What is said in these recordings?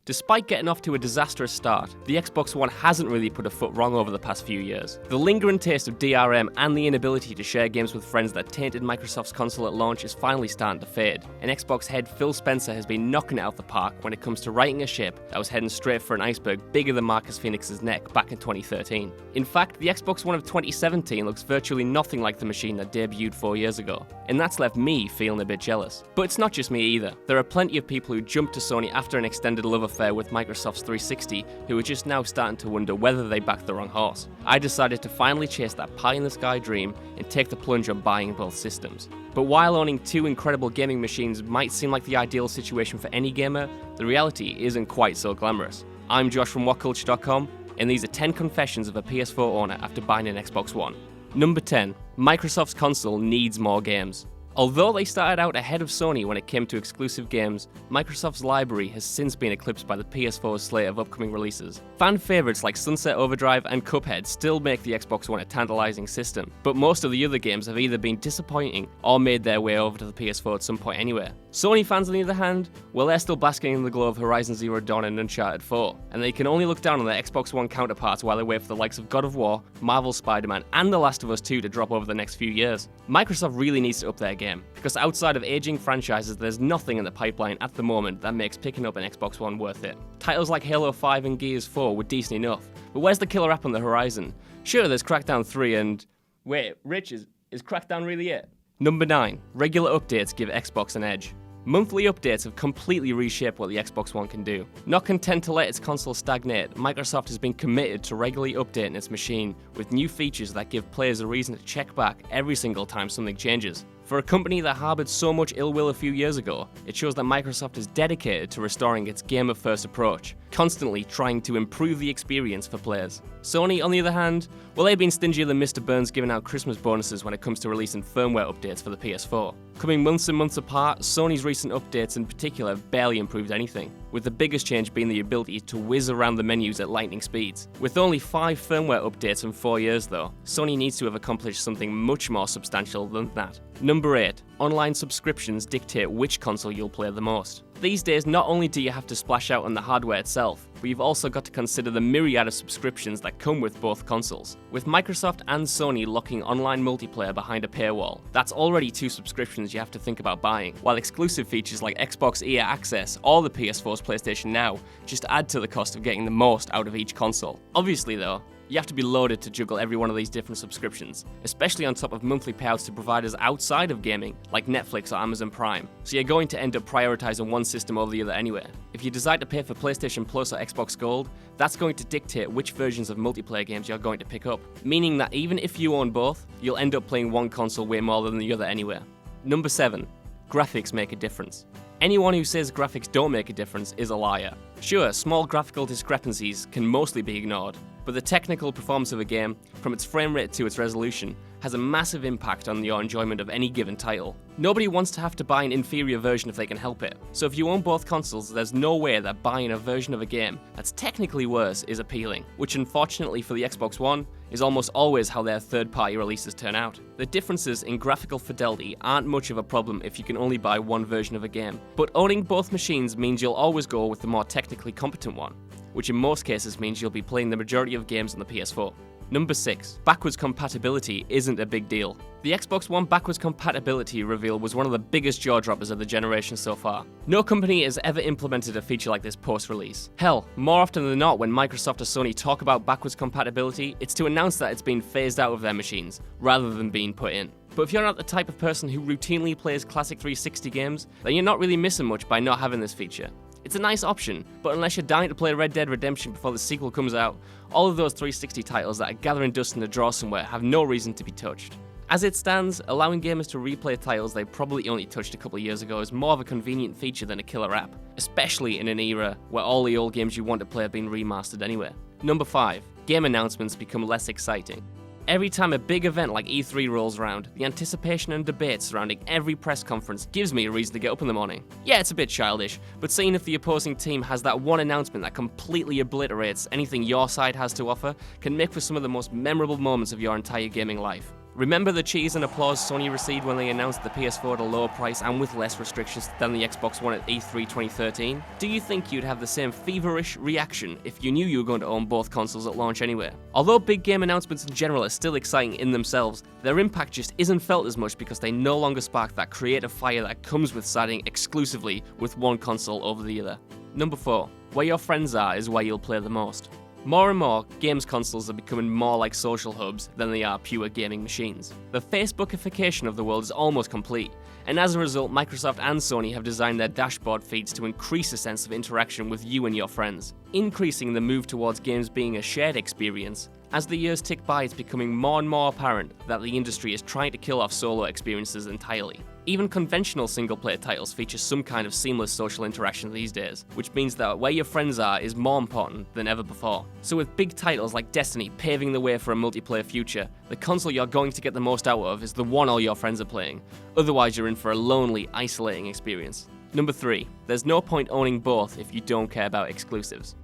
Despite getting off to a disastrous start, the Xbox One hasn't really put a foot wrong over the past few years. The lingering taste of DRM and the inability to share games with friends that tainted Microsoft's console at launch is finally starting to fade, and Xbox head Phil Spencer has been knocking it out the park when it comes to righting a ship that was heading straight for an iceberg bigger than Marcus Phoenix's neck back in 2013. In fact, the Xbox One of 2017 looks virtually nothing like the machine that debuted 4 years ago, and that's left me feeling a bit jealous. But it's not just me either. There are plenty of people who jumped to Sony after an extended love affair with Microsoft's 360 who are just now starting to wonder whether they backed the wrong horse. I decided to finally chase that pie-in-the-sky dream and take the plunge on buying both systems. But while owning two incredible gaming machines might seem like the ideal situation for any gamer, the reality isn't quite so glamorous. I'm Josh from WhatCulture.com, and these are 10 confessions of a PS4 owner after buying an Xbox One. Number 10. Microsoft's console needs more games. Although they started out ahead of Sony when it came to exclusive games, Microsoft's library has since been eclipsed by the PS4's slate of upcoming releases. Fan favourites like Sunset Overdrive and Cuphead still make the Xbox One a tantalising system, but most of the other games have either been disappointing or made their way over to the PS4 at some point anyway. Sony fans, on the other hand, well, they're still basking in the glow of Horizon Zero Dawn and Uncharted 4, and they can only look down on their Xbox One counterparts while they wait for the likes of God of War, Marvel's Spider-Man, and The Last of Us 2 to drop over the next few years. Microsoft really needs to up their game, because outside of aging franchises, there's nothing in the pipeline at the moment that makes picking up an Xbox One worth it. Titles like Halo 5 and Gears 4 were decent enough, but where's the killer app on the horizon? Sure, there's Crackdown 3 and... Wait, Rich, is Crackdown really it? Number 9. Regular updates give Xbox an edge. Monthly updates have completely reshaped what the Xbox One can do. Not content to let its console stagnate, Microsoft has been committed to regularly updating its machine with new features that give players a reason to check back every single time something changes. For a company that harbored so much ill will a few years ago, it shows that Microsoft is dedicated to restoring its gamer-first approach, constantly trying to improve the experience for players. Sony, on the other hand, well, they've been stingier than Mr. Burns giving out Christmas bonuses when it comes to releasing firmware updates for the PS4. Coming months and months apart, Sony's recent updates in particular have barely improved anything, with the biggest change being the ability to whiz around the menus at lightning speeds. With only 5 firmware updates in 4 years though, Sony needs to have accomplished something much more substantial than that. Number 8. Online subscriptions dictate which console you'll play the most. These days, not only do you have to splash out on the hardware itself, but you've also got to consider the myriad of subscriptions that come with both consoles. With Microsoft and Sony locking online multiplayer behind a paywall, that's already 2 subscriptions you have to think about buying, while exclusive features like Xbox EA Access or the PS4's PlayStation Now just add to the cost of getting the most out of each console. Obviously though, you have to be loaded to juggle every one of these different subscriptions, especially on top of monthly payouts to providers outside of gaming, like Netflix or Amazon Prime, so you're going to end up prioritizing one system over the other anyway. If you decide to pay for PlayStation Plus or Xbox Gold, that's going to dictate which versions of multiplayer games you're going to pick up, meaning that even if you own both, you'll end up playing one console way more than the other anyway. Number 7. Graphics make a difference. Anyone who says graphics don't make a difference is a liar. Sure, small graphical discrepancies can mostly be ignored, but the technical performance of a game, from its frame rate to its resolution, has a massive impact on your enjoyment of any given title. Nobody wants to have to buy an inferior version if they can help it, so if you own both consoles, there's no way that buying a version of a game that's technically worse is appealing, which unfortunately for the Xbox One, is almost always how their third-party releases turn out. The differences in graphical fidelity aren't much of a problem if you can only buy one version of a game, but owning both machines means you'll always go with the more technically competent one, which in most cases means you'll be playing the majority of games on the PS4. Number 6. Backwards compatibility isn't a big deal. The Xbox One backwards compatibility reveal was one of the biggest jaw-droppers of the generation so far. No company has ever implemented a feature like this post-release. Hell, more often than not when Microsoft or Sony talk about backwards compatibility, it's to announce that it's been phased out of their machines, rather than being put in. But if you're not the type of person who routinely plays classic 360 games, then you're not really missing much by not having this feature. It's a nice option, but unless you're dying to play Red Dead Redemption before the sequel comes out, all of those 360 titles that are gathering dust in a drawer somewhere have no reason to be touched. As it stands, allowing gamers to replay titles they probably only touched a couple of years ago is more of a convenient feature than a killer app, especially in an era where all the old games you want to play have been remastered anyway. Number 5. Game announcements become less exciting. Every time a big event like E3 rolls around, the anticipation and debate surrounding every press conference gives me a reason to get up in the morning. Yeah, it's a bit childish, but seeing if the opposing team has that one announcement that completely obliterates anything your side has to offer can make for some of the most memorable moments of your entire gaming life. Remember the cheers and applause Sony received when they announced the PS4 at a lower price and with less restrictions than the Xbox One at E3 2013? Do you think you'd have the same feverish reaction if you knew you were going to own both consoles at launch anyway? Although big game announcements in general are still exciting in themselves, their impact just isn't felt as much because they no longer spark that creative fire that comes with siding exclusively with one console over the other. Number 4. Where your friends are is where you'll play the most. More and more, games consoles are becoming more like social hubs than they are pure gaming machines. The Facebookification of the world is almost complete, and as a result, Microsoft and Sony have designed their dashboard feeds to increase a sense of interaction with you and your friends, increasing the move towards games being a shared experience. As the years tick by, it's becoming more and more apparent that the industry is trying to kill off solo experiences entirely. Even conventional single-player titles feature some kind of seamless social interaction these days, which means that where your friends are is more important than ever before. So with big titles like Destiny paving the way for a multiplayer future, the console you're going to get the most out of is the one all your friends are playing. Otherwise, you're in for a lonely, isolating experience. Number 3. There's no point owning both if you don't care about exclusives.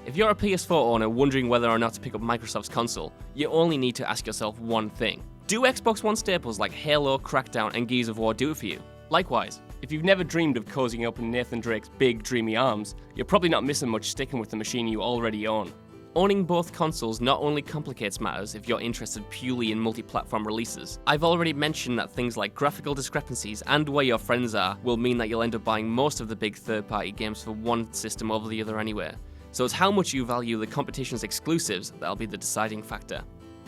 If you're a PS4 owner wondering whether or not to pick up Microsoft's console, you only need to ask yourself one thing. Do Xbox One staples like Halo, Crackdown, and Gears of War do it for you? Likewise, if you've never dreamed of cozying up in Nathan Drake's big, dreamy arms, you're probably not missing much sticking with the machine you already own. Owning both consoles not only complicates matters if you're interested purely in multi-platform releases. I've already mentioned that things like graphical discrepancies and where your friends are will mean that you'll end up buying most of the big third-party games for one system over the other anyway. So it's how much you value the competition's exclusives that'll be the deciding factor.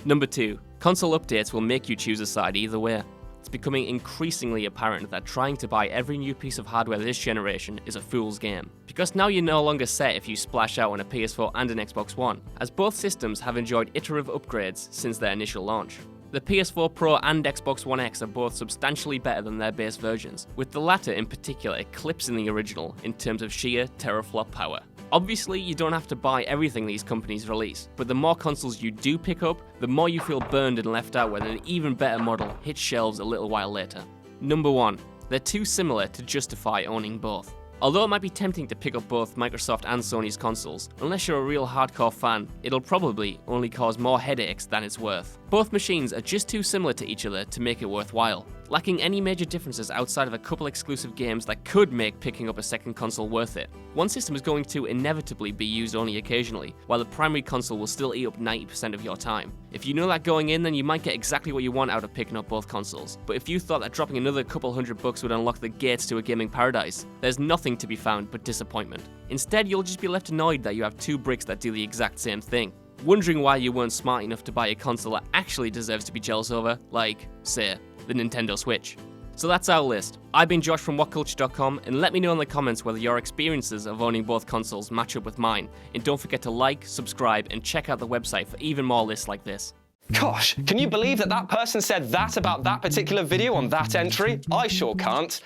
Number 2. Console updates will make you choose a side either way. It's becoming increasingly apparent that trying to buy every new piece of hardware this generation is a fool's game. Because now you're no longer set if you splash out on a PS4 and an Xbox One, as both systems have enjoyed iterative upgrades since their initial launch. The PS4 Pro and Xbox One X are both substantially better than their base versions, with the latter in particular eclipsing the original in terms of sheer teraflop power. Obviously, you don't have to buy everything these companies release, but the more consoles you do pick up, the more you feel burned and left out when an even better model hits shelves a little while later. Number 1. They're too similar to justify owning both. Although it might be tempting to pick up both Microsoft and Sony's consoles, unless you're a real hardcore fan, it'll probably only cause more headaches than it's worth. Both machines are just too similar to each other to make it worthwhile, lacking any major differences outside of a couple exclusive games that could make picking up a second console worth it. One system is going to inevitably be used only occasionally, while the primary console will still eat up 90% of your time. If you know that going in, then you might get exactly what you want out of picking up both consoles. But if you thought that dropping another couple $100 would unlock the gates to a gaming paradise, there's nothing to be found but disappointment. Instead, you'll just be left annoyed that you have two bricks that do the exact same thing, wondering why you weren't smart enough to buy a console that actually deserves to be jealous over, like, say, the Nintendo Switch. So that's our list. I've been Josh from WhatCulture.com, and let me know in the comments whether your experiences of owning both consoles match up with mine. And don't forget to like, subscribe, and check out the website for even more lists like this. Gosh, can you believe that person said that about that particular video on that entry? I sure can't.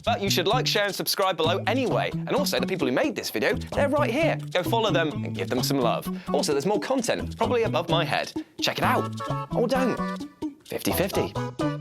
But you should like, share, and subscribe below anyway. And also, the people who made this video, they're right here. Go follow them and give them some love. Also, there's more content, probably above my head. Check it out. Or don't. 50-50.